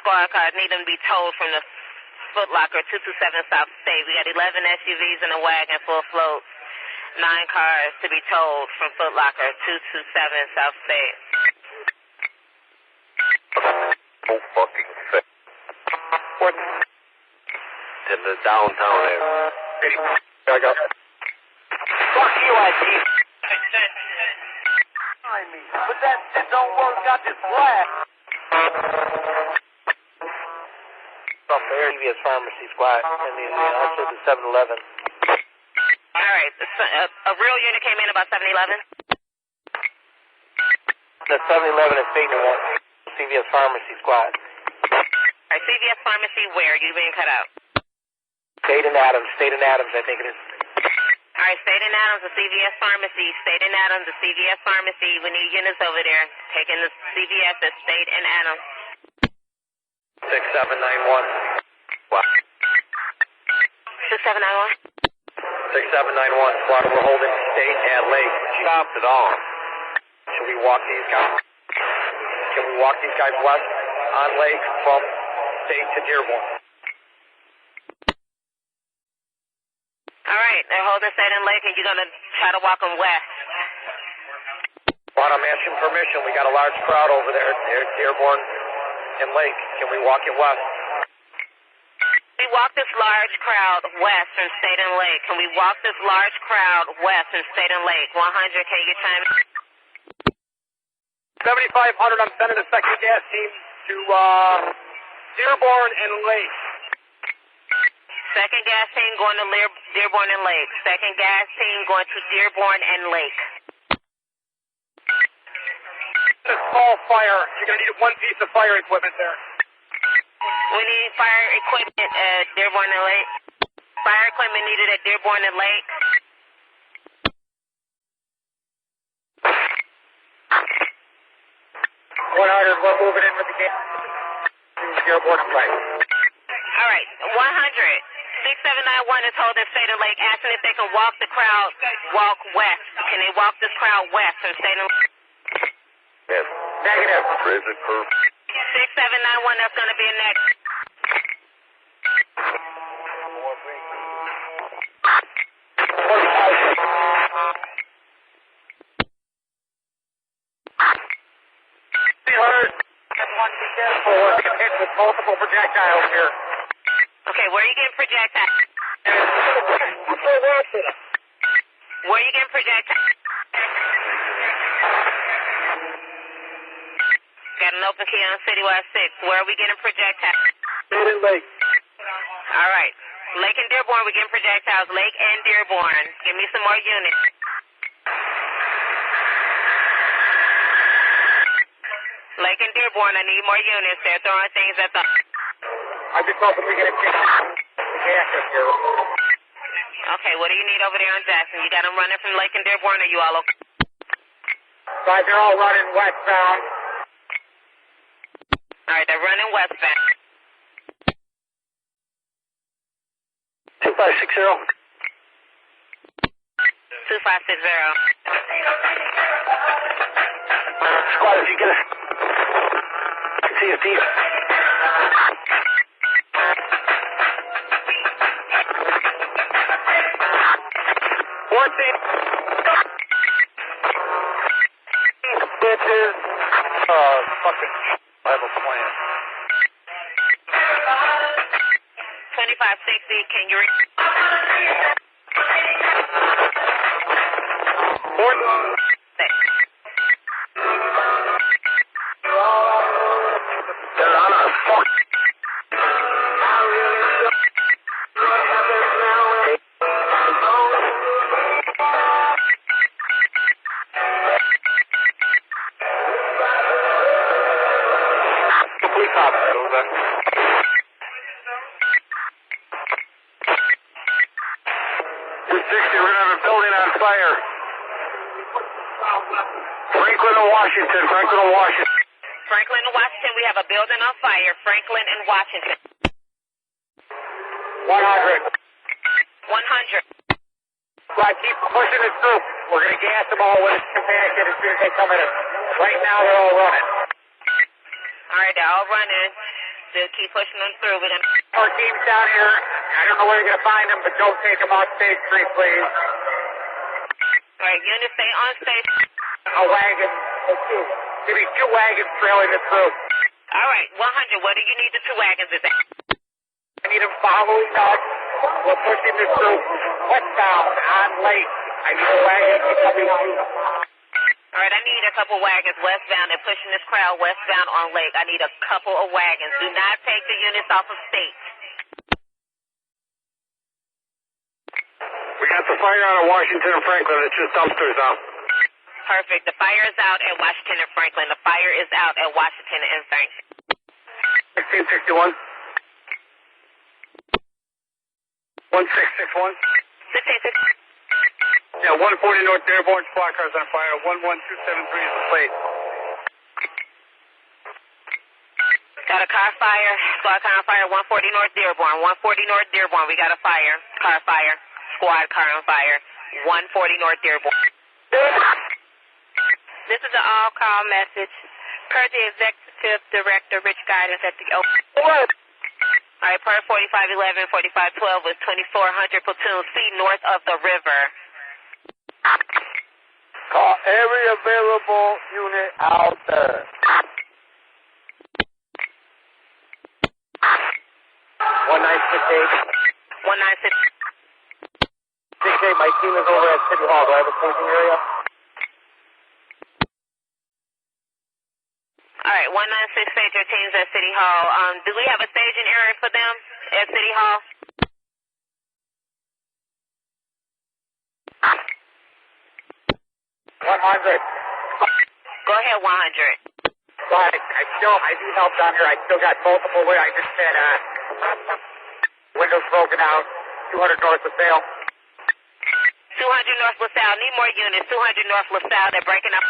squad cars need them to be towed from the Foot Locker 227 South State. We got 11 SUVs and a wagon full float. 9 cars to be towed from Foot Locker 227 South State. Oh, fucking sick. What? In the downtown area. I got. Fuck you, IT. But that shit don't work out this flat. Up there, CVS Pharmacy Squad, and also the 7-Eleven. Alright, a real unit came in about 7-Eleven? The 7-Eleven is State One, CVS Pharmacy Squad. Alright, CVS Pharmacy where? You being cut out? State and Adams, I think it is. Alright, State and Adams, the CVS Pharmacy. State and Adams, the CVS Pharmacy. We need units over there. Taking the CVS at State and Adams. 6791. What? 6791? 6791. Squad, we're holding State and Lake. Stopped it all. Should we walk these guys? Can we walk these guys west on Lake from State to Dearborn? Alright, they're holding State and Lake, and you're going to try to walk them west. Well, I'm asking permission. We got a large crowd over there at Dearborn and Lake. Can we walk it west? We walk this large crowd west from State and Lake. Can we walk this large crowd west from State and Lake? 100, can you get time? 7,500, I'm sending a second gas team to Dearborn and Lake. Second gas team going to Dearborn and Lake. Second gas team going to Dearborn and Lake. A small fire. You're going to need one piece of fire equipment there. We need fire equipment at Dearborn and Lake. Fire equipment needed at Dearborn and Lake. 100, we're moving in with the gas. Dearborn and Lake. All right, 100. 6791 is holding State and Lake, asking if they can walk the crowd, walk west. Can they walk this crowd west from State and Lake? Yes. Negative. Transit curve. 6791, that's going to be a next. We're getting hit with multiple projectiles here. Okay, where are you getting projectiles? Where are you getting projectiles? Got an open key on Citywide 6. Where are we getting projectiles? State and Lake. All right. Lake and Dearborn, we're getting projectiles. Lake and Dearborn. Give me some more units. Lake and Dearborn, I need more units. They're throwing things at the... I'm just hoping we get a gas here. Okay, what do you need over there on Jackson? You got them running from Lake and Dearborn, or you all okay? Right, they're all running westbound. All right, they're running westbound. 2560. 2560. Squad, if you get us. See you, Steve. 14. Bitches. Fucking. I have a plan. 2560, can you... 14. They're on our fuck. Police officer, over. 260, we're gonna have a building on fire. Franklin and Washington. Franklin and Washington, we have a building on fire. Franklin and Washington. 100. 100. Right, keep pushing it through. We're going to gas them all when it's compacted as soon as they come in. Right now, they're all running. All right, they're all running. Still keep pushing them through. We're gonna... Our team's down here. I don't know where you're going to find them, but don't take them off stage 3, please. All right, units stay on stage. A wagon or two. Maybe 2 wagons trailing it through. All right, 100. What do you need the 2 wagons is at? I need them following us. We're pushing this through westbound on Lake. I need a wagon coming through. All right, I need a couple wagons westbound. They're pushing this crowd westbound on Lake. I need a couple of wagons. Do not take the units off of stage. We got the fire out of Washington and Franklin. It's just dumpsters out. Perfect. The fire is out at Washington and Franklin. The fire is out at Washington and Franklin. 1661. 1661. 1660. Yeah, 140 North Dearborn, squad cars on fire. 11273 is the plate. Got a car fire. Squad car on fire. 140 North Dearborn. 140 North Dearborn. We got a fire. Car fire. Squad car on fire. 140 North Dearborn. This is an all-call message. Per the Executive Director, Rich Guidance at the open. What? All right, per 4511, 4512 is 2400 platoon C north of the river. Call every available unit out there. 1968. 1968. 68, my team is over at City Hall. Do I have a staging area? All right, 196, your team's at City Hall. Do we have a staging area for them at City Hall? Go ahead, 100. But I need help down here. I still got multiple ways. I just had windows broken out. 200 north of Sale. 200 North LaSalle, need more units. 200 North LaSalle, they're breaking up.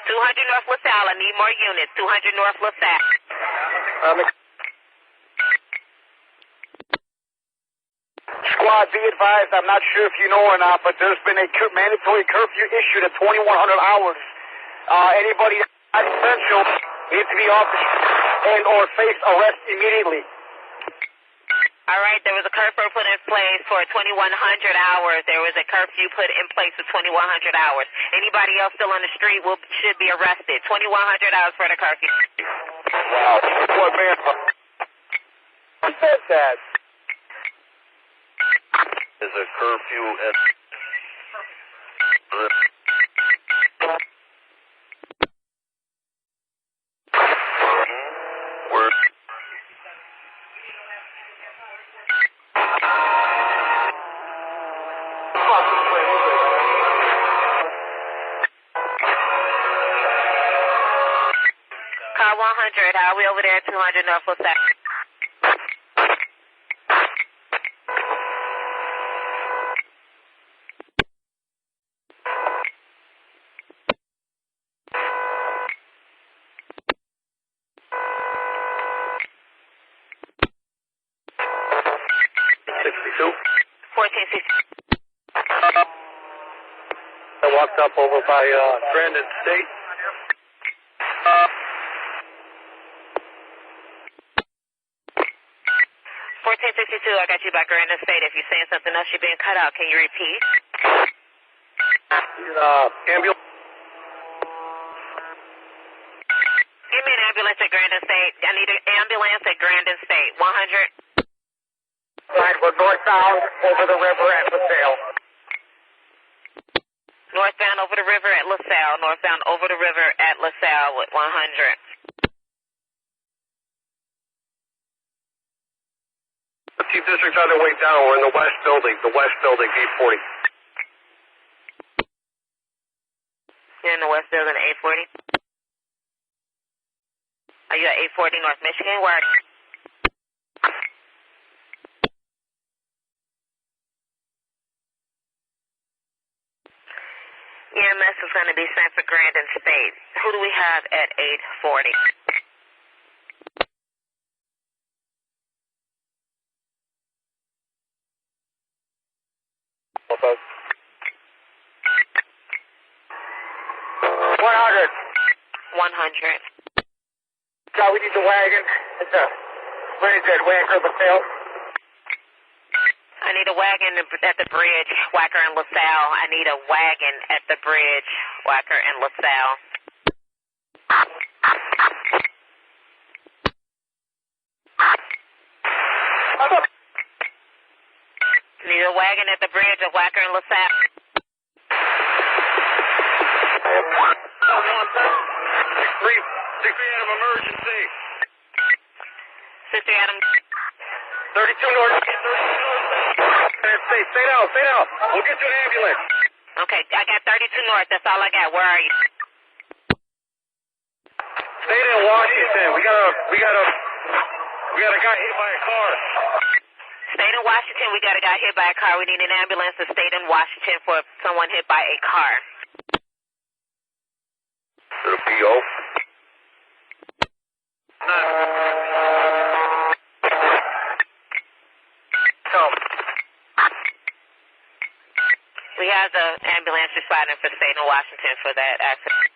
200 North LaSalle, I need more units. 200 North LaSalle. Squad, be advised, I'm not sure if you know or not, but there's been a mandatory curfew issued at 2100 hours. Anybody not essential needs to be off the street and or face arrest immediately. All right, there was a curfew put in place for 2100 hours. There was a curfew put in place for 2100 hours. Anybody else still on the street should be arrested. 2100 hours for the curfew. Wow, what man? Who said that? There's a curfew at where Car 100, how are we over there at 200 North LaSalle? I walked up over by Grandin State. 1462, I got you back Grandin State. If you're saying something else, you're being cut out. Can you repeat? Ambulance. Give me an ambulance at Grandin State. I need an ambulance at Grandin State. 100. Right, we're northbound over the river at LaSalle. Northbound over the river at LaSalle. Northbound over the river at LaSalle with 100. 15th District's on their way down. We're in the west building. The west building, 840. You're in the west building at 840? Are you at 840 North Michigan? Where? EMS is going to be sent for Grandin State. Who do we have at 840? Okay. 100. 100. We need the wagon at the bridge at Wacker LaSalle. I need a wagon at the bridge, Wacker and LaSalle. I need a wagon at the bridge, Wacker and LaSalle. Need a wagon at the bridge of Wacker and LaSalle. 6-3 Adam, emergency. 63 Adam. 32 north. Stay down. We'll get you an ambulance. Okay, I got 32 north. That's all I got. Where are you? Stayed in Washington. We got a guy hit by a car. State in Washington, we got a guy hit by a car. We need an ambulance to state in Washington for someone hit by a car. To the PO. We have the ambulance responding for state in Washington for that accident.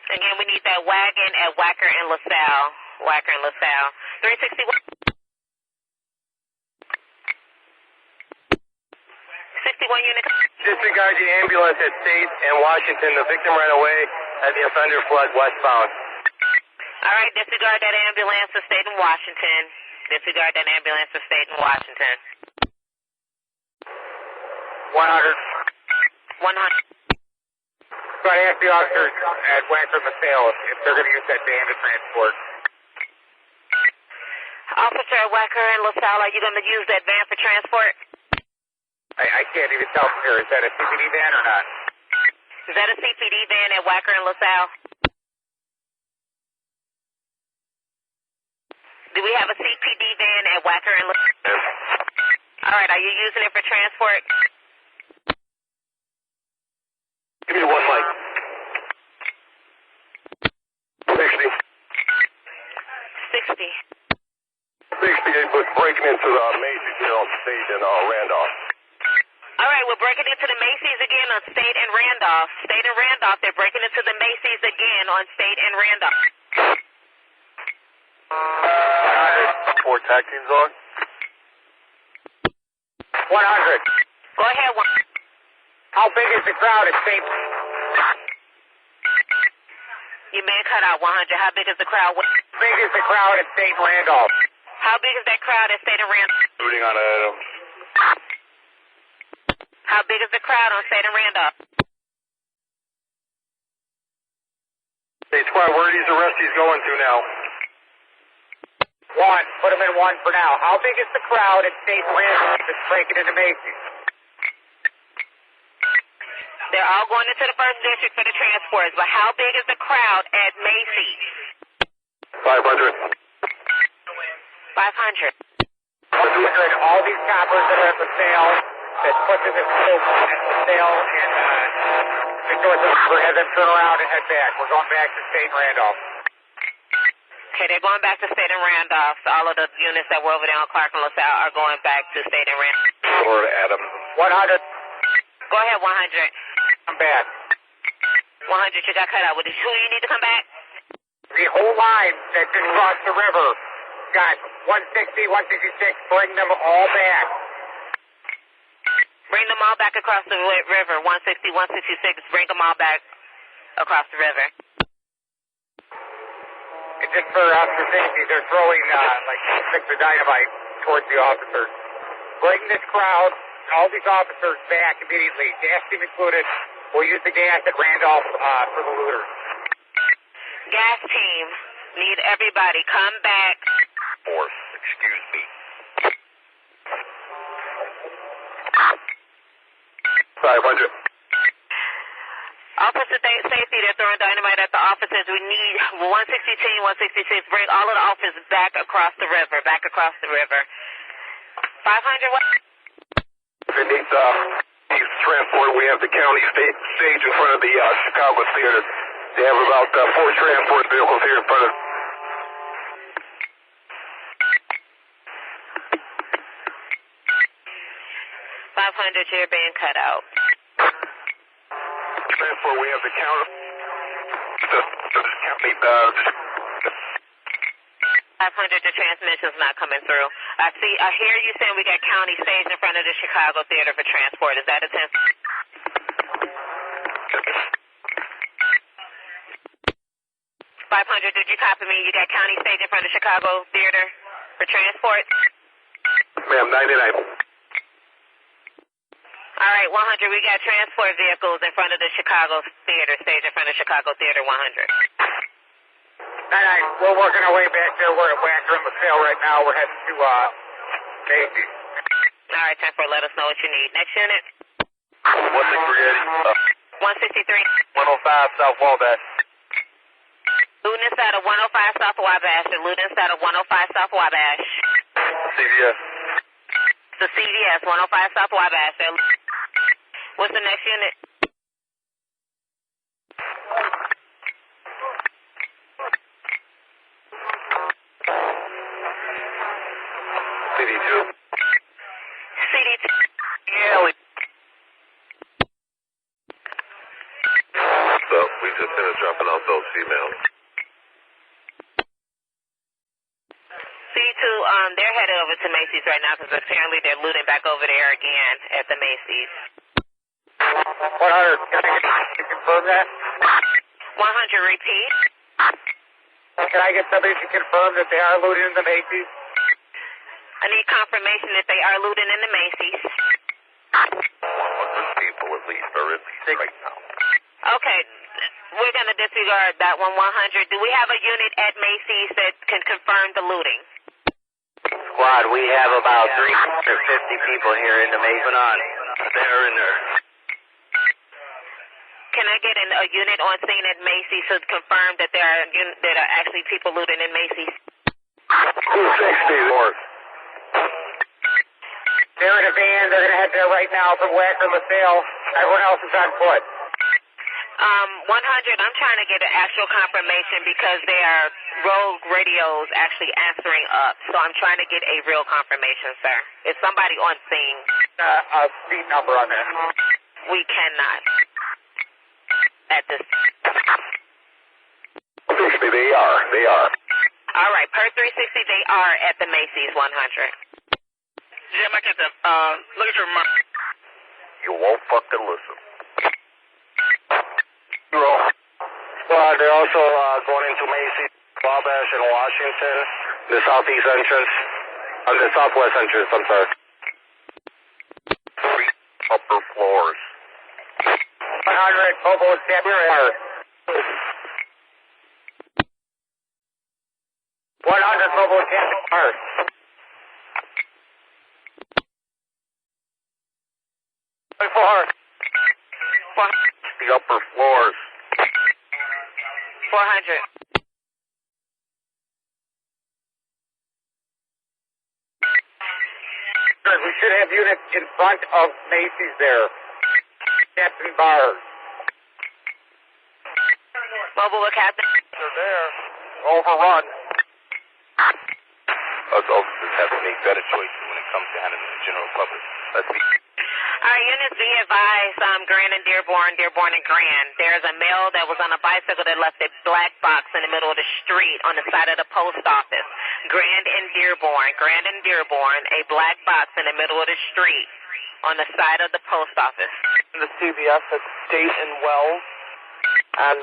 Again, we need that wagon at Wacker and LaSalle. Wacker and LaSalle. 361. 61 unit. Disregard the ambulance at State and Washington. The victim ran away at the offender flood westbound. All right, disregard that ambulance to state in Washington. Disregard that ambulance to state in Washington. 100. 100. Try to ask the officers at Wacker LaSalle if they're going to use that van to transport. Officer at Wacker and LaSalle, are you going to use that van for transport? I can't even tell from here. Is that a CPD van or not? Is that a CPD van at Wacker and LaSalle? Do we have a CPD van at Wacker and LaSalle? All right, are you using it for transport? Give me one mic. 60. 60. 60, they was breaking into the Macy's here on State and Randolph. All right, we're breaking into the Macy's again on State and Randolph. State and Randolph, they're breaking into the Macy's again on State and Randolph. 4 tag teams on. 100. Go ahead, one. How big is the crowd at State? Your man cut out 100. How big is the crowd? How big is the crowd at State and Randolph? How big is that crowd at State and Randolph? Shooting on Adam. How big is the crowd on State and Randolph? Hey, squad, where are these arrestees going to now? 1. Put them in 1 for now. How big is the crowd at State and Randolph that's breaking into Macy's? They're all going into the first district for the transports, but how big is the crowd at Macy's? 500. 500. All these coppers that are at the sale, that put in the scope at the sale and north of the and then turn around and head back. We're going back to State and Randolph. Okay, they're going back to State and Randolph. So all of the units that were over there on Clark and LaSalle are going back to State and Randolph. Or Adam. 100. Go ahead, 100. I'm back. 100, you got cut out. Who you need to come back? The whole line that just crossed the river. Got 160, 166. Bring them all back. Bring them all back across the river. 160, 166. Bring them all back across the river. And just for officer safety, they're throwing like sticks of dynamite towards the officers. Bring this crowd, all these officers back immediately. Gas team included. We'll use the gas at Randolph for the looters. Gas team, need everybody come back. Force, excuse me. 500. Officer safety, they're throwing dynamite at the officers. We need 160 team, 166. Bring all of the officers back across the river. 500 what? It needs transport. We have the county stage in front of the Chicago Theater. They have about 4 transport vehicles here in front of. 500, you're being cut out. Transport, we have the counter. County, 500, the transmission's not coming through. I hear you saying we got county stage in front of the Chicago Theater for transport. Is that a 10? 500, did you copy me? You got county stage in front of Chicago Theater for transport? Ma'am, 99. All right, 100, we got transport vehicles in front of the Chicago Theater, stage in front of Chicago Theater, 100. 99, we're working our way back there. We're at Wacker and LaSalle right now. We're heading to Macy's. All right, 10-4, let us know what you need. Next unit. 163. 165 South Wabash. Luton inside of 105 South Wabash. Luton inside of 105 South Wabash. CVS. The CVS, 105 South Wabash. What's the next unit? CD2. CDT. Yeah. So we just finished dropping off those females. C2, they're headed over to Macy's right now because apparently they're looting back over there again at the Macy's. 100, can you confirm that? 100, repeat. Can I get somebody to confirm that they are looting in the Macy's? I need confirmation that they are looting in the Macy's. 100 people at least are in these right now. Okay, we're going to disregard that one, 100. Do we have a unit at Macy's that can confirm the looting? Squad, we have about 350 people here in the Mason on. They're in there. Can I get a unit on scene at Macy's to confirm that there are actually people looting in Macy's? 260. They're in a van. They're going to head there right now from Wacker, LaSalle. Everyone else is on foot. 100, I'm trying to get an actual confirmation because their rogue radios actually answering up. So I'm trying to get a real confirmation, sir. Is somebody on scene? A speed number on that. We cannot. At this. 360, they are. All right, per 360, they are at the Macy's 100. Jim, I got them. Look at your mark. You won't fucking listen. Squad, they're also going into Macy's, Wabash, and Washington. The southeast entrance. The southwest entrance, I'm sorry. 3 upper floors. 100, mobile tabulator. 100, mobile tabulator. 400. The upper floors. 400. We should have units in front of Macy's there. Captain Bars. Mobile with Captain. They're there. Overrun. Us officers have to make better choices when it comes to handling the general public. Let's be. All right, units be advised, Grand and Dearborn and Grand. There's a male that was on a bicycle that left a black box in the middle of the street on the side of the post office. Grand and Dearborn, a black box in the middle of the street on the side of the post office. The CVS at State and Wells. And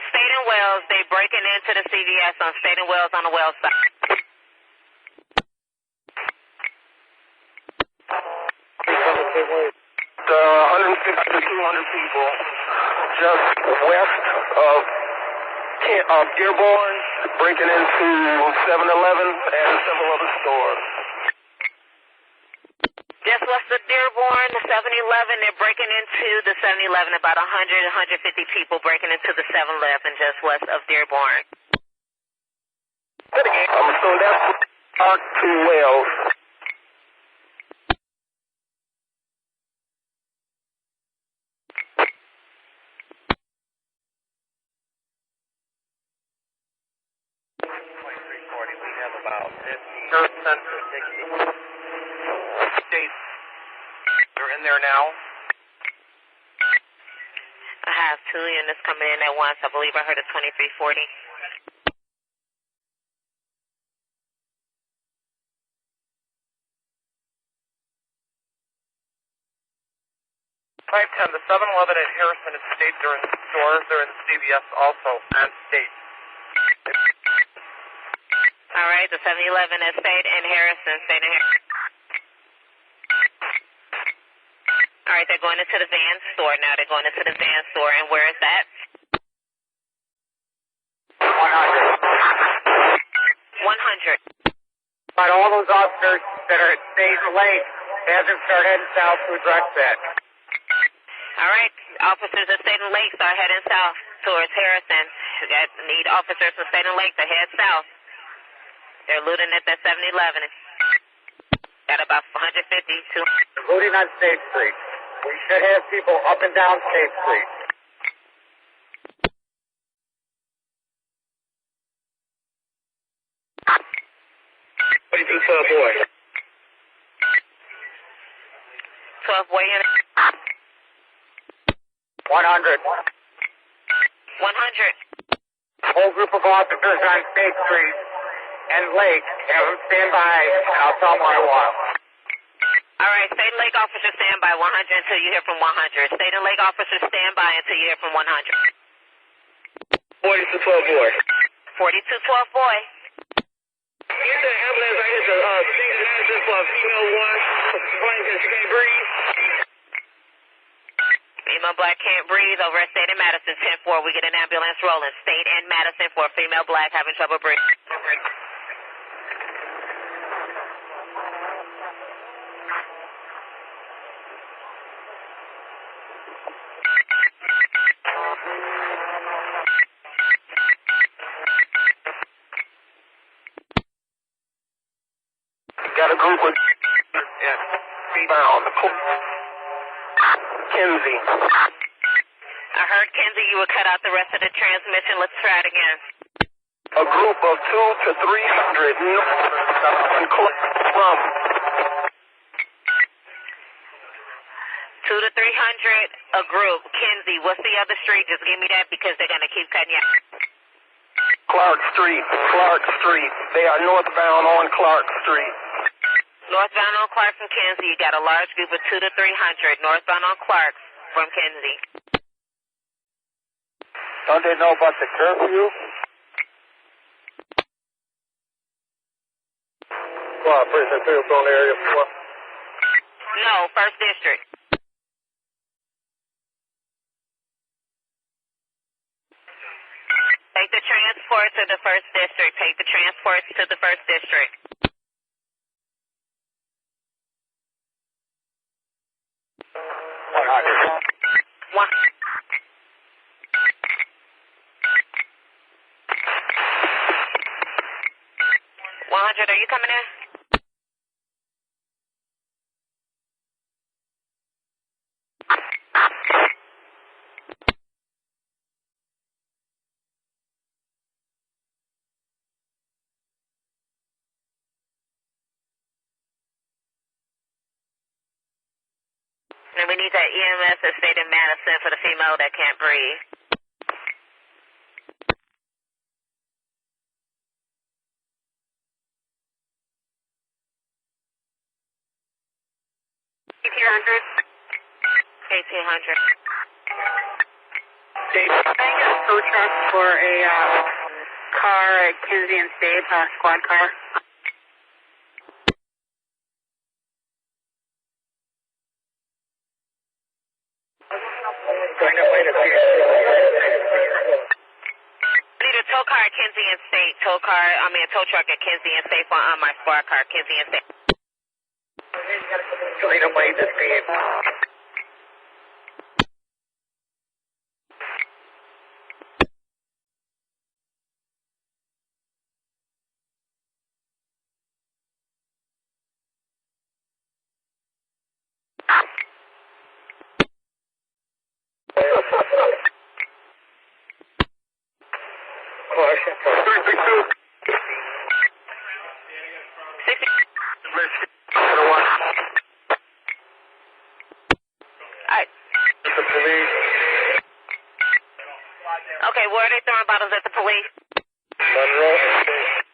State and Wells, they breaking into the CVS on State and Wells on the Wells side. The 150 to 200 people just west of Dearborn, breaking into 7-Eleven and several other stores. Just west of Dearborn, the 7-Eleven, they're breaking into the 7-Eleven, about 100, 150 people breaking into the 7-Eleven just west of Dearborn. So that's Park to Wells. We have about 50 cents or 60. there now? I have 2 units coming in at once. I believe I heard a 2340. 510, the 7-Eleven at Harrison and State, they're in the stores, they're in the CVS also, and State. All right, the 7-Eleven at State and Harrison, State and Harrison. All right, they're going into the van store now. They're going into the van store, and where is that? 100. 100. But all those officers that are at State and Lake, have them start heading south to address that. All right, officers at State and Lake are heading south towards Harrison. We need officers from State and Lake to head south. They're looting at that 7-Eleven. Got about 150 to... Looting on State Street. We should have people up and down State Street. What do you think, 12 boy? 12 boy unit. 100. 100. Whole group of officers on State Street and Lake, have them stand by, and I'll tell them what I want. All right, State and Lake officers stand by 100 until you hear from 100. State and Lake officers stand by until you hear from 100. 42 12 boy. 42 12 boy. Get the ambulance, I hit the state medicine for a female one, flying because she can't breathe. Female black can't breathe over at State and Madison 10-4. We get an ambulance rolling. State and Madison for a female black having trouble breathing. Got a group of bound. Kinsey. I heard, Kenzie, you would cut out the rest of the transmission. Let's try it again. A group of 2 to 300 north from 2 to 300 a group. Kenzie, what's the other street? Just give me that because they're going to keep cutting you out. Clark Street. Clark Street. They are northbound on Clark Street. Northbound on Clark from Kenzie. You got a large group of 2 to 300 northbound on Clark from Kenzie. Don't they know about the curfew? Prison Field on area 4. No, 1st District. Take the transport to the 1st District. Take the transport to the 1st District. One. 100, are you coming in? And we need that EMS at State in Madison for the female that can't breathe. $1,800. Dave, I got a tow truck for a car at Kinsey and State, squad car. I need a tow car at Kinsey and State. A tow truck at Kinsey and State for my squad car, Kinsey and State. Selena Wade this being. sorry, where are they throwing bottles at the police? Monroe and State.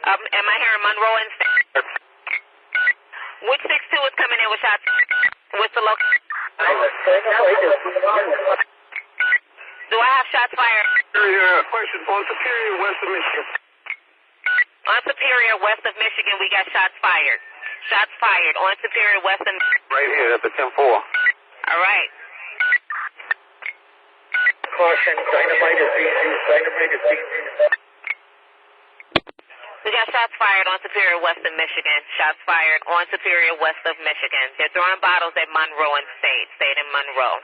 Am I hearing Monroe and State? Which 6-2 is coming in with shots? What's the location? Do I have shots fired? Question on Superior, west of Michigan. On Superior, west of Michigan, we got shots fired. Shots fired on Superior, west of Michigan. Right here at the 10-4. All right. Caution, dynamite is being used. Dynamite is being used. We got shots fired on Superior, west of Michigan. Shots fired on Superior, west of Michigan. They're throwing bottles at Monroe and State. State and Monroe.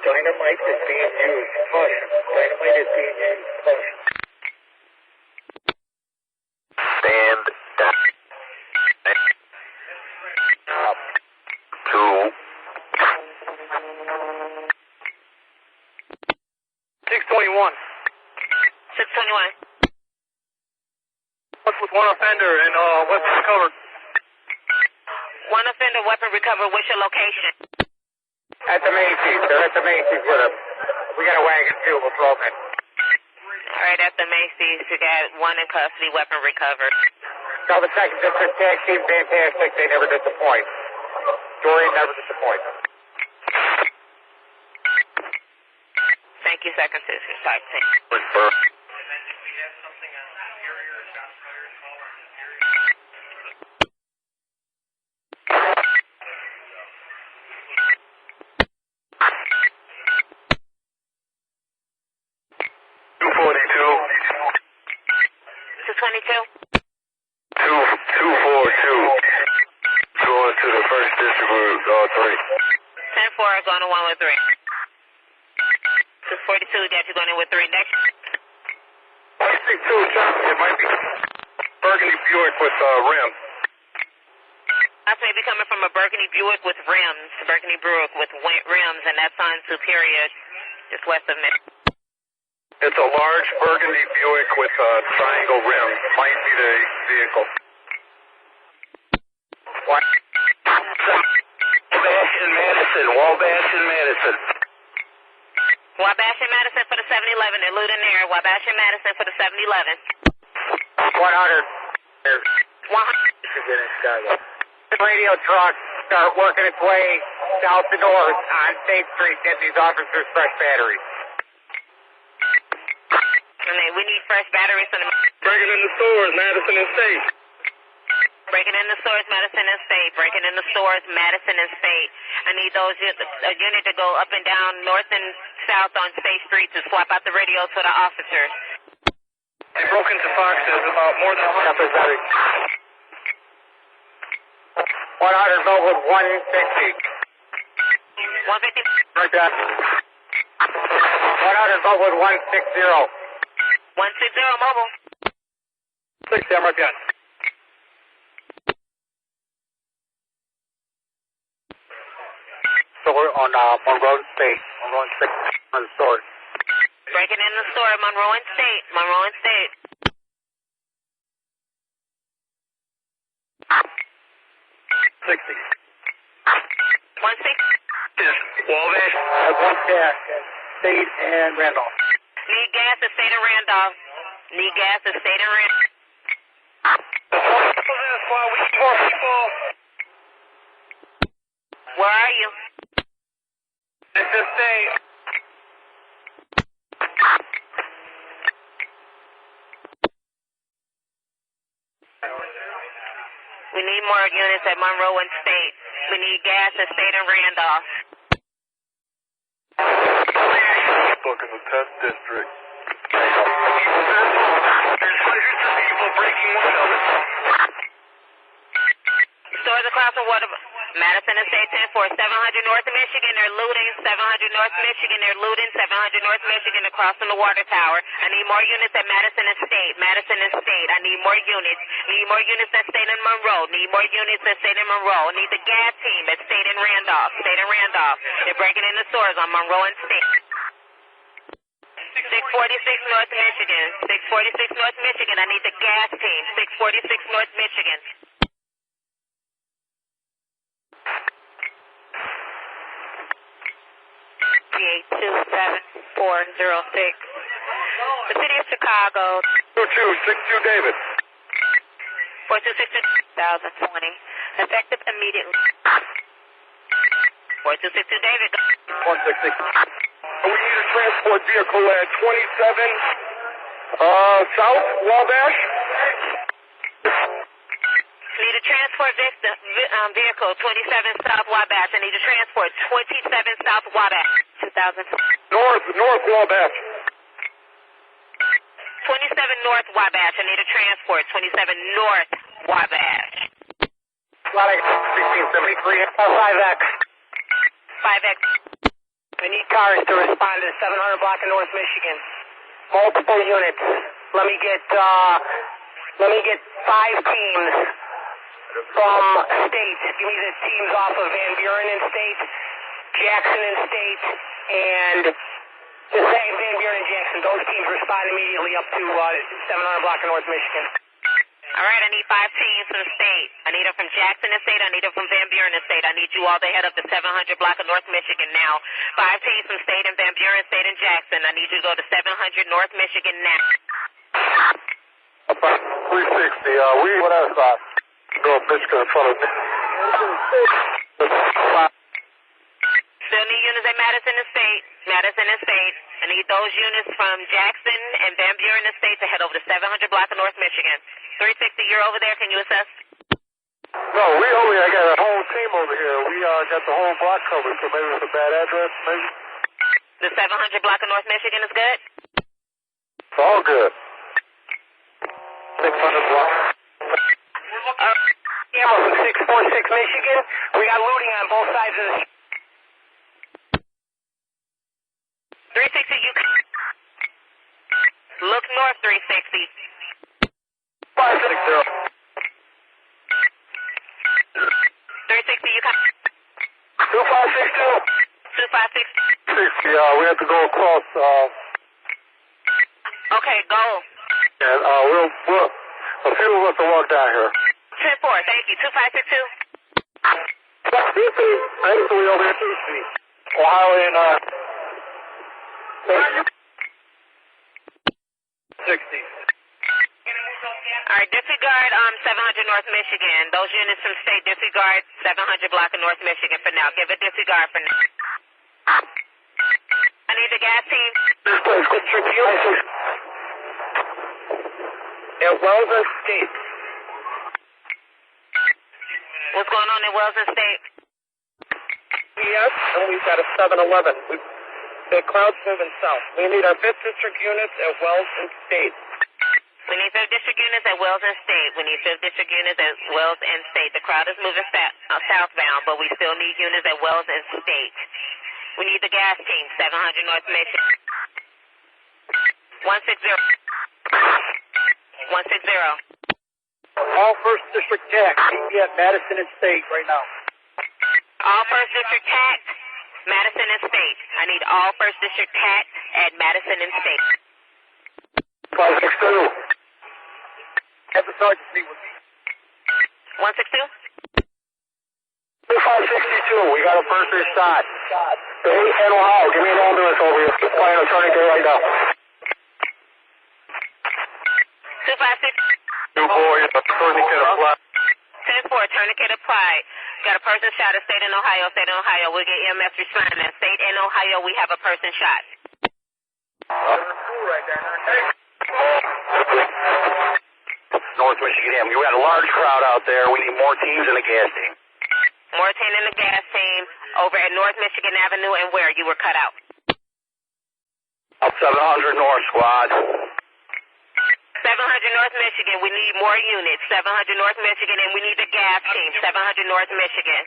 Dynamite is being used. Caution. Dynamite is being used. Caution. Stand down. Up. 2. 621. 621. What's with one offender and weapon recovered? One offender, weapon recovered. What's your location? At the Macy's. They're at the Macy's with us. We got a wagon too. We'll throw them in. All right, at the Macy's, you got one in custody, weapon recovered. Tell the second district tag team fantastic. They never disappoint. Dorian never disappoints. Thank you, second district type team. This is 22. 242. Going to the first district with 3. 10-4 going to 1 with 3. This is 42, got you going in with 3. Next. 162, Johnson. It might be Burgundy Buick with rims. That's maybe coming from a Burgundy Buick with rims. Burgundy Buick with rims, and that's on Superior, just west of Michigan. It's a large Burgundy Buick with triangle rims. Might be the vehicle. What? Wabash and Madison. Wabash and Madison. Wabash and Madison for the 7-Eleven. They're looting there. Wabash and Madison for the 7-Eleven. 100. 100. The radio truck start working its way south to north on State Street, getting these officers fresh batteries. We need fresh batteries for the... Breaking in the stores, Madison and State. Breaking in the stores, Madison and State. Breaking in the stores, Madison and State. I need those a unit to go up and down north and south on State Street to swap out the radios for the officers. They broke into Fox's about more than 100 batteries. 100 vote with 150. 150. Right there. 100 vote with 160. 160 mobile. 6 right behind. So we're on Monroe and State. Monroe and State on the store. Breaking in the store, Monroe and State. Monroe and State. 60. 160. Is Wabash. One gas, State and Randolph. Need gas at State and Randolph. Need gas at State and Randolph. While we more people. Where are you? At the State. We need more units at Monroe and State. We need gas at State and Randolph. Book in the 10th district. There's hundreds of people breaking windows. Stores across the water. Madison and State 10-4. 700 North of Michigan, they're looting. 700 North Michigan, they're looting. 700 North Michigan, they're crossing the water tower. I need more units at Madison and State. Madison and State. I need more units. Need more units at State and Monroe. Need more units at State and Monroe. I need the gas team at State and Randolph. State and Randolph. They're breaking in the stores on Monroe and State. 646 North Michigan. 646 North Michigan. I need the gas team. 646 North Michigan. 27406. The City of Chicago. 2262 David. 4262 2020. Effective immediately. 4262 David. 166. We need a transport vehicle at 27 South Wabash. Need a transport vehicle 27 South Wabash. I need a transport 27 South Wabash. 2000. North Wabash. 27 North Wabash. I need a transport 27 North Wabash. 1673 5X. 5X. We need cars to respond to the 700 block of North Michigan. Multiple units. Let me get 5 teams from State. Give me the teams off of Van Buren and State, Jackson and State, and just say Van Buren and Jackson. Those teams respond immediately up to 700 block of North Michigan. All right, I need 5 teams from State. I need them from Jackson and State. I need them from Van Buren and State. I need you all to head up to 700 block of North Michigan now. 5 teams from State and Van Buren, State and Jackson. I need you to go to 700 North Michigan now. 360. What else? Go Michigan in front of me. Still need units at Madison and State. Madison and State. I need those units from Jackson and Van Buren and State to head over to 700 block of North Michigan. 360, you're over there. Can you assess? No, I got a whole team over here. We got the whole block covered, so maybe it's a bad address, maybe? The 700 block of North Michigan is good? It's all good. 600 block. Camera from 646 Michigan. We got looting on both sides of the 360, you look north, 360. 560. 360, you come. 2562. 256. 60, we have to go across, Okay, go. and, we'll, a few of us will walk down here. 10-4, thank you. 2562. Actually, over here, 2 Street. Ohio and, 60. All right, disregard 700 North Michigan. Those units from State, disregard 700 block of North Michigan for now. Give a disregard for now. I need the gas team. This place could tribute. At Wells and State. What's going on in Wells and State? Yes, and we've got a 7-Eleven. The crowd's moving south. We need our 5th District units at Wells and State. We need 5th District units at Wells and State. We need 5th District units at Wells and State. The crowd is moving southbound, but we still need units at Wells and State. We need the gas team, 700 North Michigan. 160. 160. All 1st District tax. Be at Madison and State right now. All 1st District tax, Madison and State. I need all 1st District tax at Madison and State. 562. Have the sergeant meet with me. 162? 2562, we got a first shot. 810 Ohio, give me an ambulance over here. Flying a tourniquet right now. 256. New boy, a tourniquet applied. 10-4, tourniquet applied. Got a person shot at State in Ohio. State in Ohio, we'll get EMS responding. At State in Ohio, we have a person shot. North Michigan, we got a large crowd out there. We need more teams in the gas team. More team in the gas team over at North Michigan Avenue and where you were cut out. Up 700 North Squad. 700 North Michigan, we need more units. 700 North Michigan, and we need the gas team. 700 North Michigan.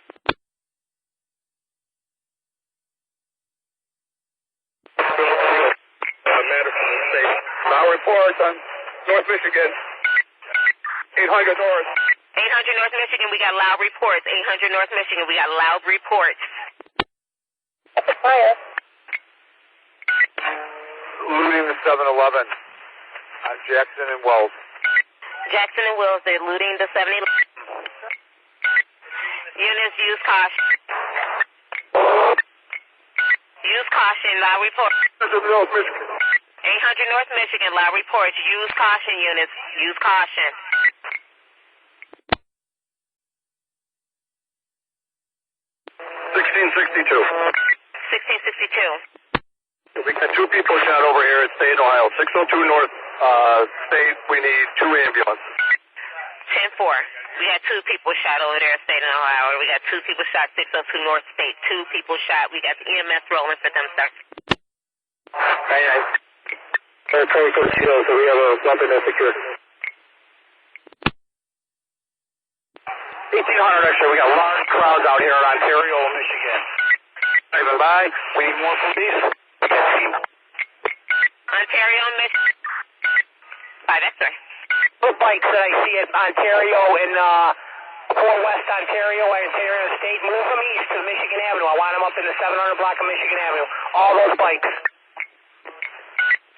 Madison State. Now report on North Michigan. 800 North. 800 North Michigan, we got loud reports. 800 North Michigan, we got loud reports. Fire. looting the 7-Eleven on Jackson and Wells. Jackson and Wells, they're looting the 7-Eleven. Units, use caution. Use caution, loud report. North Michigan. 800 North Michigan, loud reports. Use caution, units. Use caution. 1662. 1662. We got 2 people shot over here at State, Ohio. 602 North State, we need 2 ambulances. 10-4. We got 2 people shot over there at State in Ohio. We got 2 people shot, 602 North State. 2 people shot. We got the EMS rolling for them, sir. They're coming from Shield, so we have a weapon that's secure. 1800 extra, we got large crowds out here in Ontario, Michigan. Driving by, we need more police. Ontario, Michigan. 5 X-ray. Those bikes that I see at Ontario and 4 West Ontario, Ontario State, move them east to Michigan Avenue. I want them up in the 700 block of Michigan Avenue. All those bikes.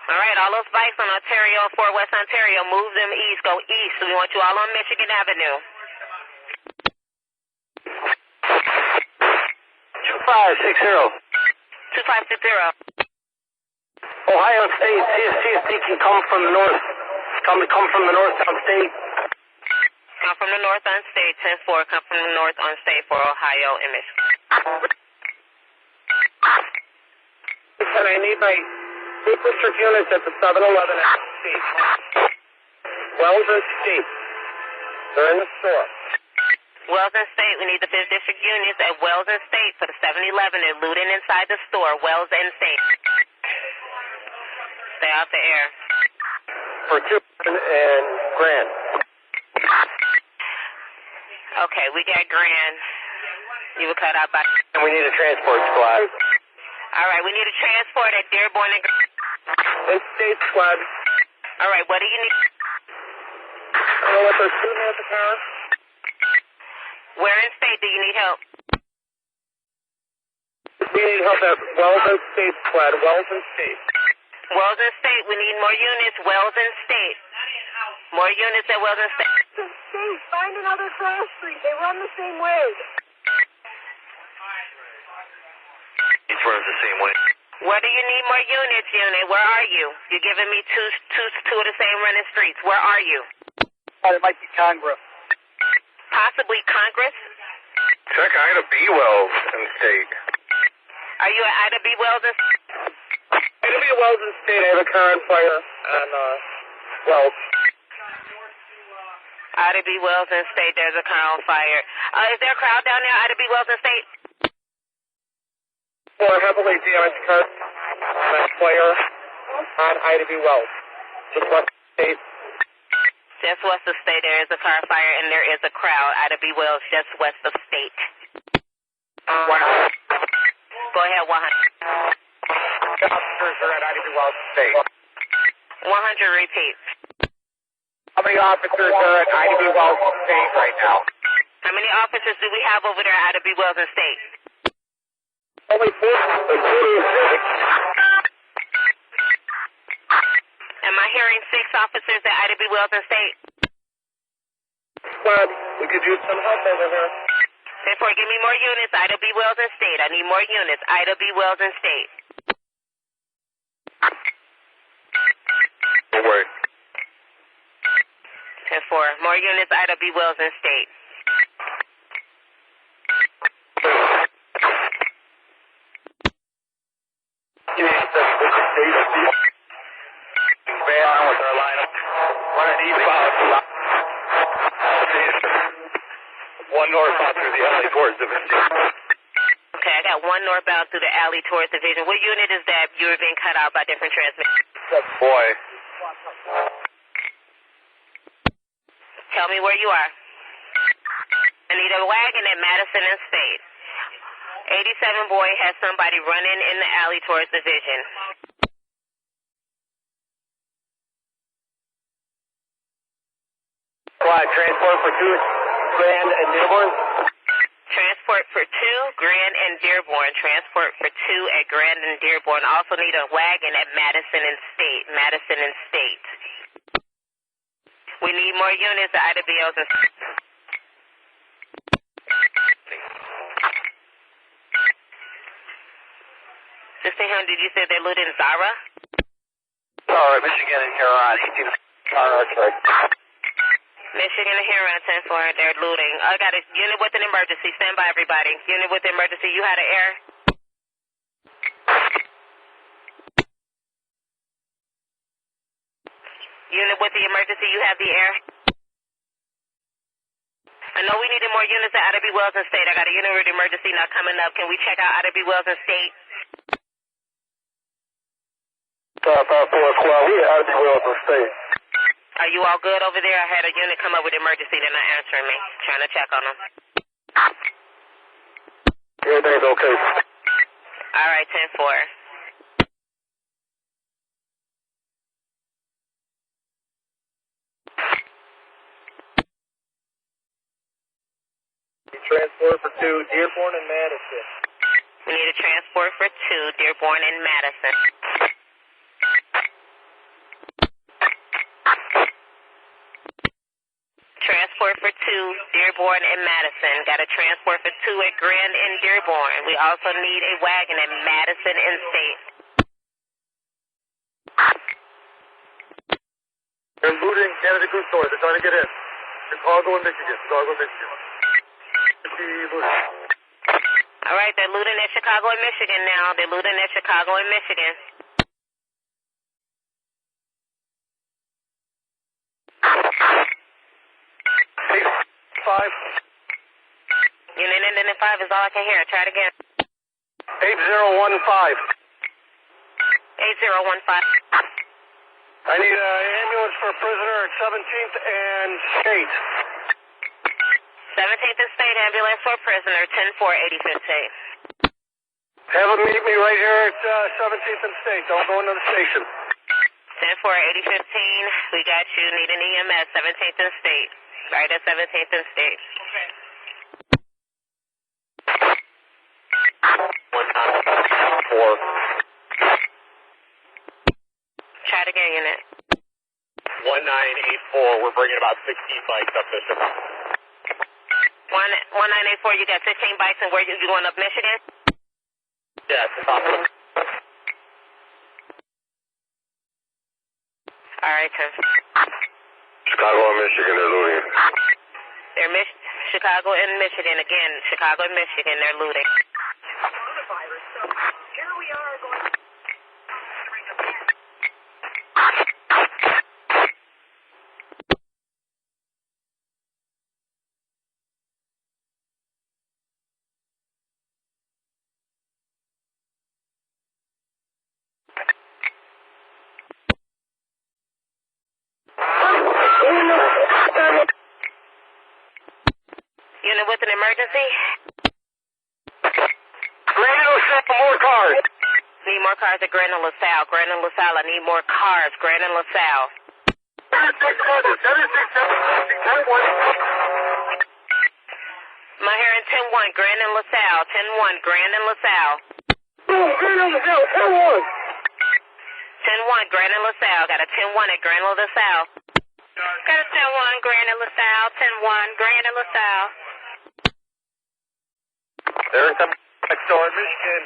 All right, all those bikes on Ontario, 4 West Ontario, move them east. Go east. We want you all on Michigan Avenue. 2560. 2560. Ohio State, CST can come from the north. Come from the north on state. Come from the north on state, 10-4. Come from the north on state for Ohio and Michigan. And I need my group district units at the 7-Eleven at State. Wells and State. They're in the store. Wells and State, we need the 5th District units at Wells and State for the 7-Eleven. They're looting inside the store. Wells and State. Stay out the air. For 2 and Grand. Okay, we got Grand. You were cut out by... And we need a transport squad. All right, we need a transport at Dearborn and... And State squad. All right, what do you need? I don't know what they're shooting at the car. Where in State do you need help? We need help at Wells and State squad. Wells and State. Wells and State, we need more units. Wells and State. More units at Wells and State. State, find another cross street. They run the same way. Each runs the same way. Where do you need more units, unit? Where are you? You're giving me two of the same running streets. Where are you? It might be Congress. Possibly Congress? Check Ida B. Wells in State. Are you at Ida B. Wells and State? Ida B. Wells in State. I have a car on fire on Wells. Ida B. Wells and State, there's a car on fire. Is there a crowd down there, Ida B. Wells and State? For a heavily damaged car on fire on Ida B. Wells. Just west of State. Just west of State, there is a car fire, and there is a crowd. Ida B. Wells, just west of State. 100. Go ahead, 100. Officers are at Ida B. Wells State. 100, repeat. How many officers are at Ida B. Wells State right now? How many officers do we have over there at Ida B. Wells and State? Only 4. Am I hearing 6 officers at Ida B. Wells and State? Squad, we could use some help over here. Therefore, give me more units, Ida B. Wells and State. I need more units, Ida B. Wells and State. Don't worry. 10-4. More units, Ida B. Wells and State. Van with our lineup. Running eastbound. 1 northbound through the alley towards Division. Okay, I got 1 northbound through the alley towards Division. What unit is that? You were being cut out by different transmissions. Boy. Tell me where you are. I need a wagon at Madison and State. 87 boy has somebody running in the alley towards Division. Squad, transport for 2 Grand and Dearborn. Transport for 2, Grand and Dearborn. Transport for 2 at Grand and Dearborn. Also need a wagon at Madison and State. Madison and State. We need more units at Ida Beals and... Did you say they're looting Zara? Alright, Michigan and Huron, 18. Michigan and Huron, 10-4, they're looting. I got a unit with an emergency. Stand by, everybody. Unit with emergency. You had an air? Unit with the emergency. You have the air? I know we needed more units at Ida B. Wells and State. I got a unit with emergency now coming up. Can we check out Ida B. Wells and State? 5-4 squad, we at Ida B. Wells and State. Are you all good over there? I had a unit come up with emergency. They're not answering me. Trying to check on them. Everything's okay. All right, 10-4. Transport for 2, Dearborn and Madison. We need a transport for 2, Dearborn and Madison. Transport for 2, Dearborn and Madison. Got a transport for 2 at Grand and Dearborn. We also need a wagon at Madison and State. They're looting Canada Goose Store. They're trying to get in. Chicago and Michigan. All right, they're looting at Chicago and Michigan now. They're looting at Chicago and Michigan. Unit ending in 5 is all I can hear. Try it again. 8015. 8015. I need an ambulance for a prisoner at 17th and State. 17th and State ambulance for a prisoner, 10-4, 8015. Have them meet me right here at 17th and State. Don't go into the station. 10-4, 8015. We got you. Need an EMS, 17th and State. Right at 17th and State. Okay. 1984. Try it again, unit. 1984. We're bringing about 16 bikes up this. 1984, you got 15 bikes, and where you going up Michigan? Yes, it's awesome. All right, 10. Chicago and Michigan, they're looting. They're Chicago and Michigan again. Chicago and Michigan, they're looting. Coronavirus. So here we are going. Unit with an emergency? Grand and LaSalle, more cars. Need more cars at Grand and LaSalle. Grand and LaSalle, I need more cars. Grand and LaSalle. 7600, My hair in 10-1, Grand and LaSalle. 10-1, Grand and LaSalle. Grand and LaSalle, 10-1. 10-1, Grand and LaSalle. Got a 10-1 at Grand and LaSalle. Got a 10-1, Grand and LaSalle. 10-1, Grand and LaSalle. There's some next door in Michigan.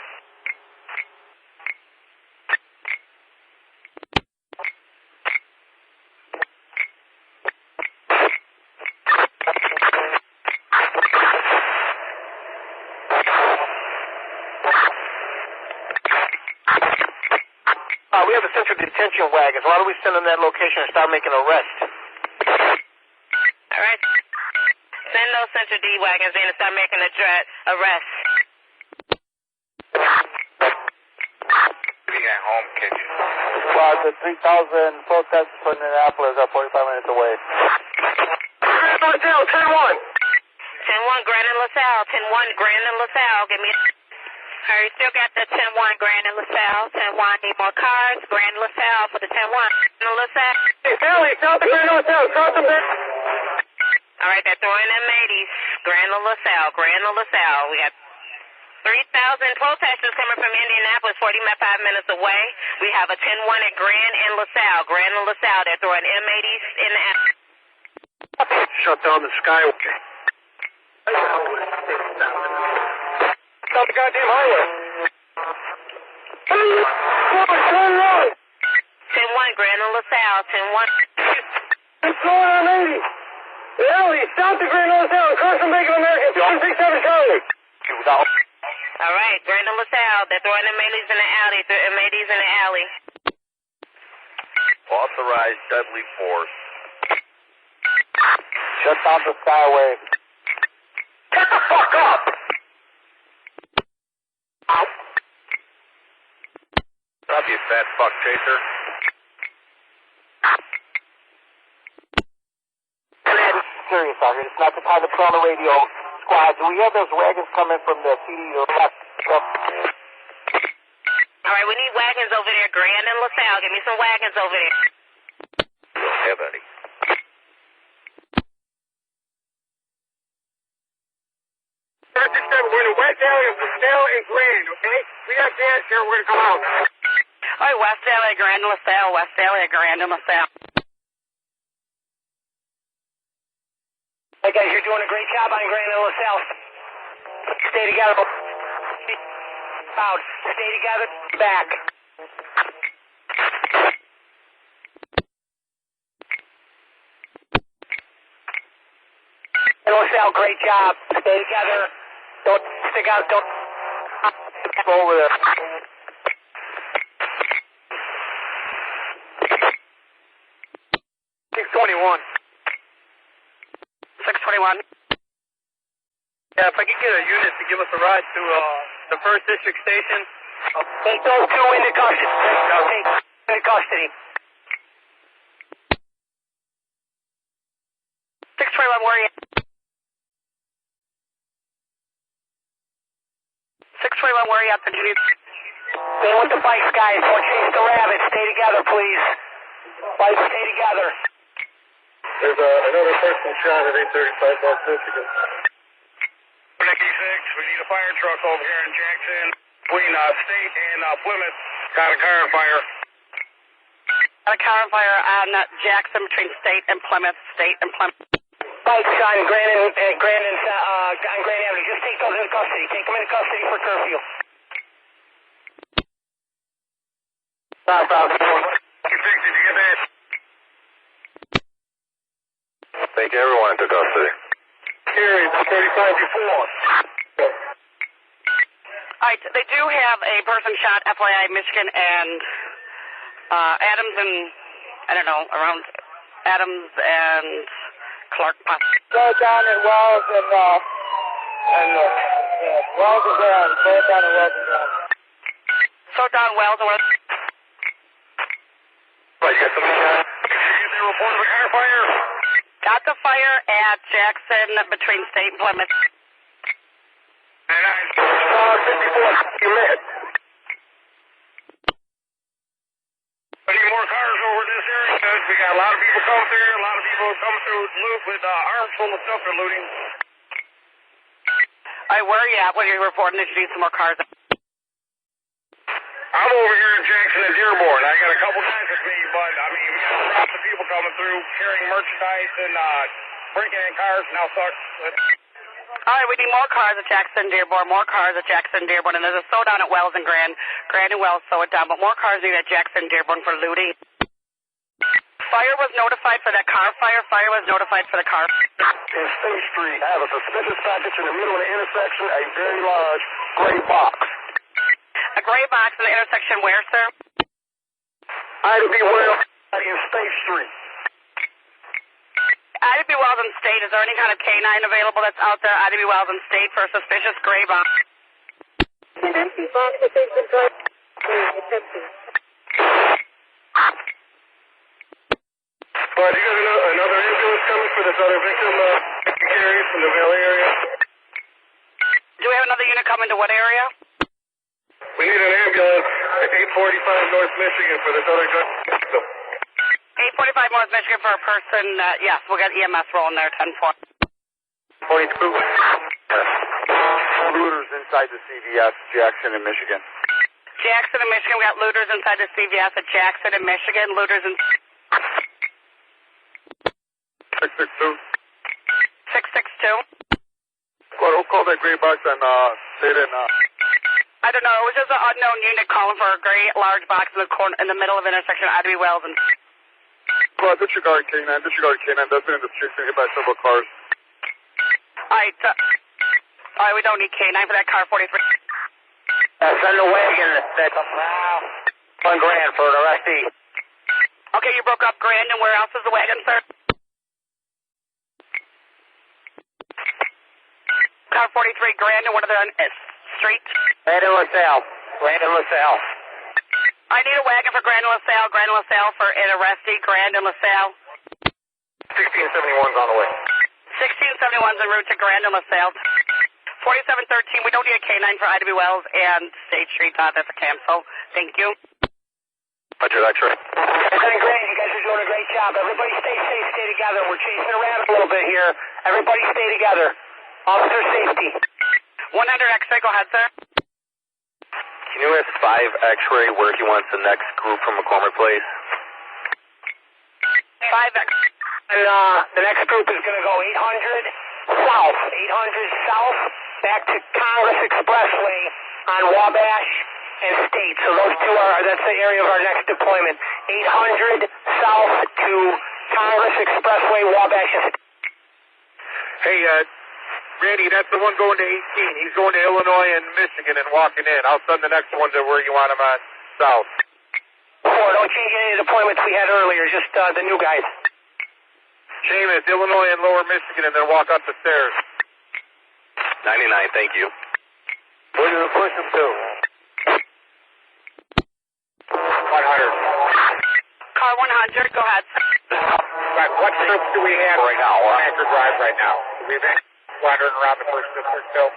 We have a central detention wagons. Why don't we send them that location and start making arrests? All right. Send those Central D wagons in and start making arrests. Being at home, can you? Squad, the 3,000 protests from Indianapolis are 45 minutes away. Grand and LaSalle, 10-1. 10-1, Grand and LaSalle. 10-1, Grand and LaSalle. Give me. All right, still got the 10-1, Grand and LaSalle. 10-1, need more cars. Grand and LaSalle for the 10-1. And LaSalle. Hey, Sally, south of Grand and LaSalle, south of Grand. All right, they're throwing them 80s. Grand to LaSalle, Grand to LaSalle. We got 3,000 protesters coming from Indianapolis, 45 minutes away. We have a 10-1 at Grand and LaSalle. Grand and LaSalle, they're throwing M80s in the alley. Shut down the skyway. Stop the goddamn highway. 10-1, Grand and LaSalle, 10-1. It's going on 80. The alley, stop the Grand LaSalle, across from Bacon American, 167 Charlie. All right, Grand and LaSalle, they're throwing M80s in the alley, M80s in the alley. Authorized deadly force. Shut down the skyway. Shut the fuck up! Stop, you fat fuck chaser. Serious, Sergeant. It's not the time to put on the radio. Squad, do we have those wagons coming from the CD or left? All right, we need wagons over there, Grand and LaSalle. Give me some wagons over there. We don't have any. 37, we're in the West Alley of LaSalle and Grand, okay? We got gas here, we're gonna come out. All right, West Alley, Grand and LaSalle, West Alley, Grand and LaSalle. Hey guys, you're doing a great job on Grand and LaSalle. Stay together. Out. Stay together. Back. And LaSalle, great job. Stay together. Don't stick out. Don't go over there. 621. 621. Yeah, if I could get a unit to give us a ride to the 1st District Station. Take those two into custody. Take into custody. 621, where are you? 621, where are you at? Did you need... Stay with the bikes, guys. Don't chase the rabbits. Stay together, please. Bikes, stay together. There's another person shot at 835 North Michigan. Nicky 6, we need a fire truck over here in Jackson between State and Plymouth. Got a car on fire. Got a car on fire on Jackson between State and Plymouth. State and Plymouth. Bikes on Grand Avenue. Just take those into custody. Take them into custody for curfew. Stop. Did you get that? Take everyone into custody. Carry 35 before. All right, they do have a person shot, FYI, Michigan and Adams and, I don't know, around Adams and Clark. Go down at Wells and Wells and Brown. Go down at Wells and Brown. So down Wells and Wells. Right, you got somebody shot? Did you get the report of a car fire? Got the fire at Jackson between State and Plymouth. And 54, you met. We need more cars over this area because we got a lot of people coming through, a lot of people coming through loot with arms full of stuff they're looting. All right, where are you at? What are you reporting? Did you need some more cars? I'm over here in Jackson and Dearborn. I got a couple guys with me, but I mean, we got lots of people coming through carrying merchandise and breaking in cars now sucks. All right, we need more cars at Jackson, Dearborn, more cars at Jackson, Dearborn, and there's a slowdown at Wells and Grand and Wells slow it down, but more cars needed at Jackson, Dearborn for looting. Fire was notified for that car fire. Fire was notified for the car. In State Street, I have a suspicious package in the middle of the intersection, a very large gray box. A gray box in the intersection where, sir? Ida B. Wells in State Street. Ida B. Wells in State, is there any kind of canine available that's out there? Ida B. Wells in State for a suspicious gray box. An empty box that they've been driving. It's empty. But you got another ambulance coming for this other victim carried from the Valley area? Do we have another unit coming to what area? We need an ambulance at 845 North Michigan for this other victim. 845 North Michigan for a person, yes, we'll get EMS rolling there, 10-4. 42. Looters inside the CVS, Jackson in Michigan. Jackson in Michigan, we got looters inside the CVS at Jackson in Michigan. Looters in 662. 662. Well, who called that gray box on, they didn't, I don't know. It was just an unknown unit calling for a gray large box in the corner, in the middle of intersection of Ivy Wells and. well, disregard K9, that's been in the streets and hit by several cars. Alright, we don't need K9 for that car 43. Send the wagon. That's $1 grand for an arrestee. Okay, you broke up Grand, and where else is the wagon, sir? Car 43 Grand, and what are they on street? Landon LaSalle. I need a wagon for Grand and LaSalle for an arrestee, Grand and LaSalle. 1671's on the way. 1671's en route to Grand and LaSalle. 4713, we don't need a K9 for Ivy Wells and State Street. That's a cancel. Thank you. Roger, X-ray. Lieutenant Grand, you guys are doing a great job. Everybody stay safe, stay together. We're chasing a rabbit a little bit here. Everybody stay together. Officer safety. 100 X-ray, go ahead, sir. Can you ask 5 X-ray where he wants the next group from McCormick Place? 5 X. And the next group is going to go 800 south, back to Congress Expressway on Wabash and State. So those two that's the area of our next deployment. 800 south to Congress Expressway, Wabash and State. Hey, Randy, that's the one going to 18. He's going to Illinois and Michigan and walking in. I'll send the next one to where you want him on, south. Don't change any of the deployments we had earlier, just the new guys. Seamus, Illinois and Lower Michigan, and then walk up the stairs. 99, thank you. Where do you push him to? 100. Car 100, go ahead. Right, what trips do we have right now? On Anchor Drive right now. We've been wandering around the first district still.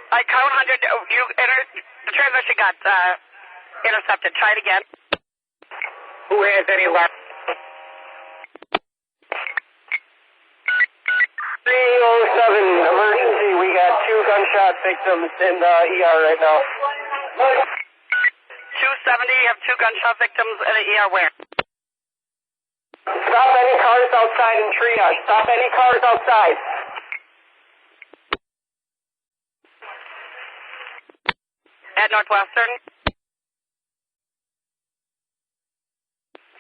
Car 100, the transmission got intercepted. Try it again. Who has any left? 307 emergency. We got 2 gunshot victims in the ER right now. 270, you have 2 gunshot victims in the ER where? Stop any cars outside in triage. Stop any cars outside. At Northwestern.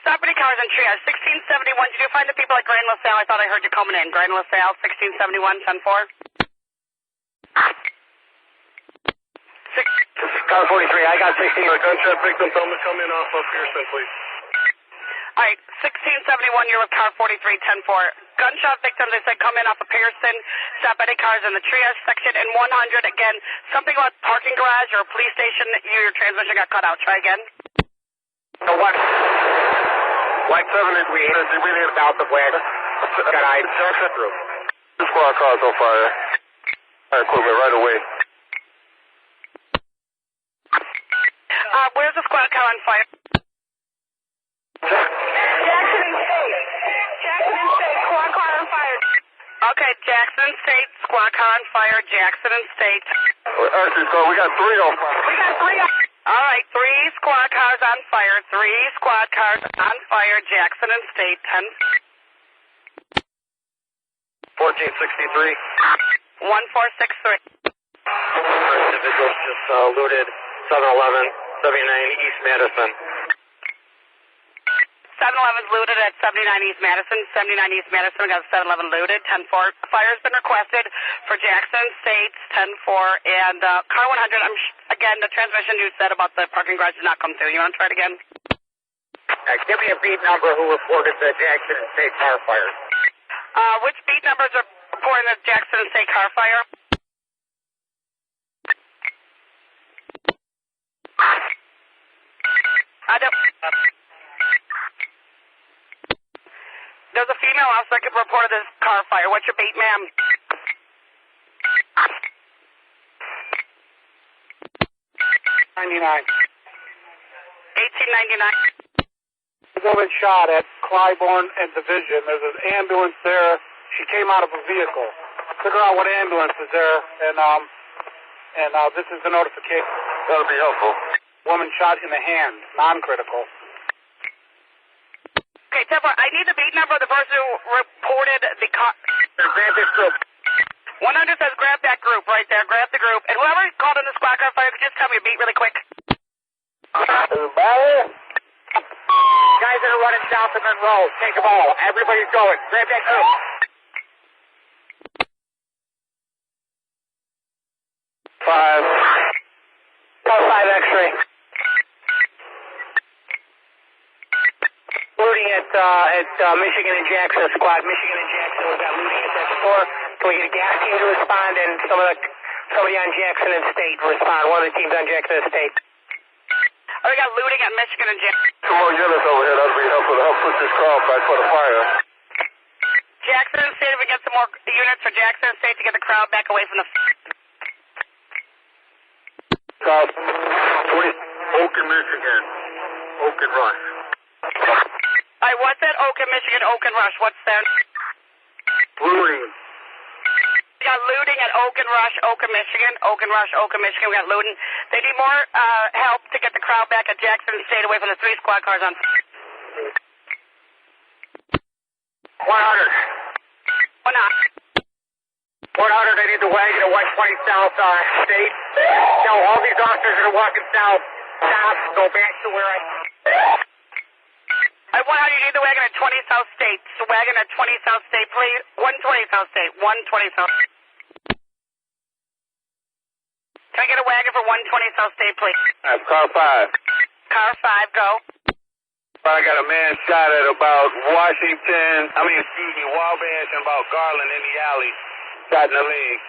Stop any cars in triage. 1671, did you find the people at Grand LaSalle? I thought I heard you coming in. Grand LaSalle, 1671, 10-4. Car 43, I got 16. Gunshot victim, tell them to come in off of Pearson, please. Alright, 1671, you're with car 43, 10-4. Gunshot victims, they said come in off of Pearson. Stop any cars in the triage section. And 100, again, something about parking garage or a police station. Your transmission got cut out. Try again. So what? White 7 is we hit about the wagon. Got I through. This squad cars on fire. Fire equipment right away. Where's the squad car on fire? Jackson and State. Squad car on fire. Okay, Jackson State, squad car on fire, Jackson and State. Actually, so we got 3 on fire. We got 3 on. Alright, 3 squad cars on fire, 3 squad cars on fire, Jackson and State, 1463. 1463. First individual just looted 711, 79 East Madison. 711's looted at 79 East Madison. 79 East Madison got 711 looted. 10-4. Fire's been requested for Jackson State. 10-4. And car 100. Again, the transmission you said about the parking garage did not come through. You want to try it again? Give me a beat number who reported the Jackson and State car fire. Which beat numbers are reporting the Jackson and State car fire? I don't. There's a female officer that reported this car fire. What's your beat, ma'am? 99. 1899. A woman shot at Clybourne and Division. There's an ambulance there She came out of a vehicle. Figure out what ambulance is there, and this is the notification. That'll be helpful. Woman shot in the hand, non-critical. Okay, 10-4, I need the beat number of the person who reported the car. Grab this group. 100 says grab that group right there. Grab the group. And whoever called in the squad car fire, could you just tell me your beat really quick? Guys that are running south of Monroe, take them all. Everybody's going. Grab that group. Car 5 X-ray. Looting at Michigan and Jackson squad. Michigan and Jackson, we got looting at that store. Can we get a gas team to respond and somebody on Jackson and State respond? One of the teams on Jackson and State. Oh, we got looting at Michigan and Jackson. Some more units over here. That'll be helpful to help push this crowd back for the fire. Jackson and State, if we get some more units for Jackson and State to get the crowd back away from the... South 20, Oaken, Michigan. Oaken Rush. All right, what's that? Oaken, Michigan, Oaken Rush. What's that? Looting. We got looting at Oaken Rush, Oaken, Michigan. Oaken Rush, Oaken, Michigan. We got looting. They need more help to get the crowd back at Jackson and State away from the 3 squad cars on... 100. 100, I need the wagon at 120 South State. Tell all these officers that are walking south, stop, go back to where I... I want how you need the wagon at 20 South State. So wagon at 20 South State, please. 120 South State. 120 South. Can I get a wagon for 120 South State, please? That's car 5. Car 5, go. I got a man shot at about Wabash and about Garland in the alley. Shot in the leg.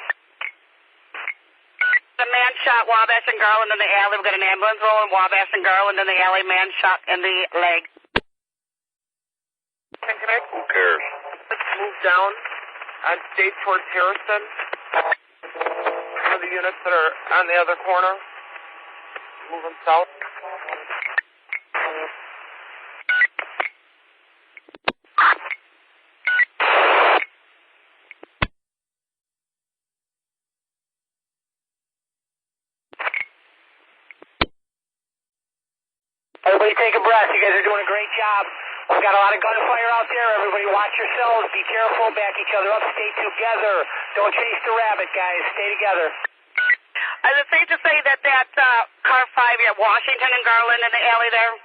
The man shot Wabash and Garland in the alley. We've got an ambulance rolling. Wabash and Garland in the alley. Man shot in the leg. Who cares? Let's move down on State towards Harrison. Some of the units that are on the other corner. Moving south. Everybody take a breath. You guys are doing a great job. We've got a lot of gunfire out there. Everybody watch yourselves. Be careful. Back each other up. Stay together. Don't chase the rabbit, guys. Stay together. Is it safe to say that car 5 at Washington and Garland in the alley there?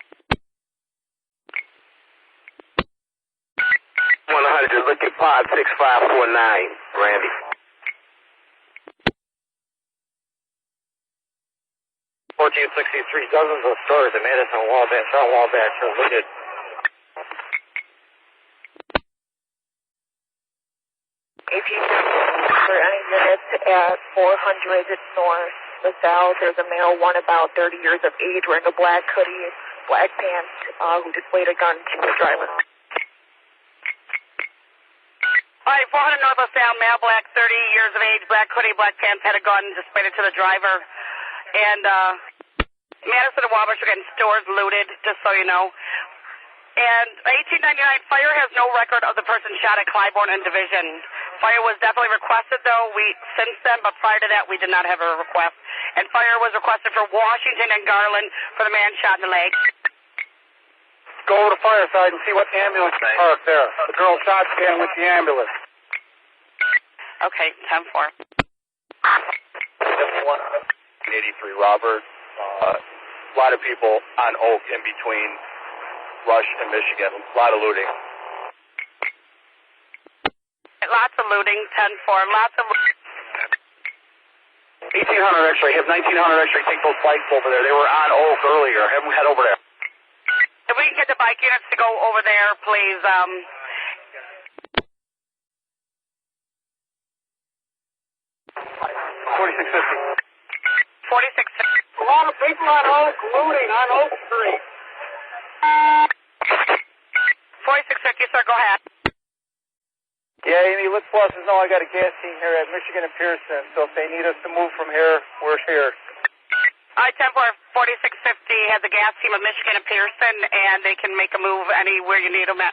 100, look at pod 6549, Randy. 1463, dozens of stores in Madison, Wabash, on Wabash are looted. If you for any units at 400 North LaSalle, there's a male, one about 30 years of age, wearing a black hoodie, black pants, who displayed a gun to the driver. All right, 400 North LaSalle, male, black, 30 years of age, black hoodie, black pants, had a gun, displayed it to the driver. And Madison and Wabash are getting stores looted, just so you know. And 1899, fire has no record of the person shot at Clybourne and Division. Fire was definitely requested, though, since then, but prior to that, we did not have a request. And fire was requested for Washington and Garland for the man shot in the leg. Go over to Fireside and see what ambulance is parked there. The girl shot standing with the ambulance. Okay, 10-4. 83 Robert. A lot of people on Oak in between Rush and Michigan. A lot of looting. Lots of looting, 10-4. Lots of 1800 X-ray, have 1900 X-ray take those bikes over there. They were on Oak earlier. Have them head over there. If we can get the bike units to go over there, please. 4650. 46. A lot of people on Oak looting on Oak Street. 4650, sir, go ahead. Yeah, Amy, let's let us know I got a gas team here at Michigan and Pearson, so if they need us to move from here, we're here. All right, 10-4, 4650 has a gas team of Michigan and Pearson, and they can make a move anywhere you need them at.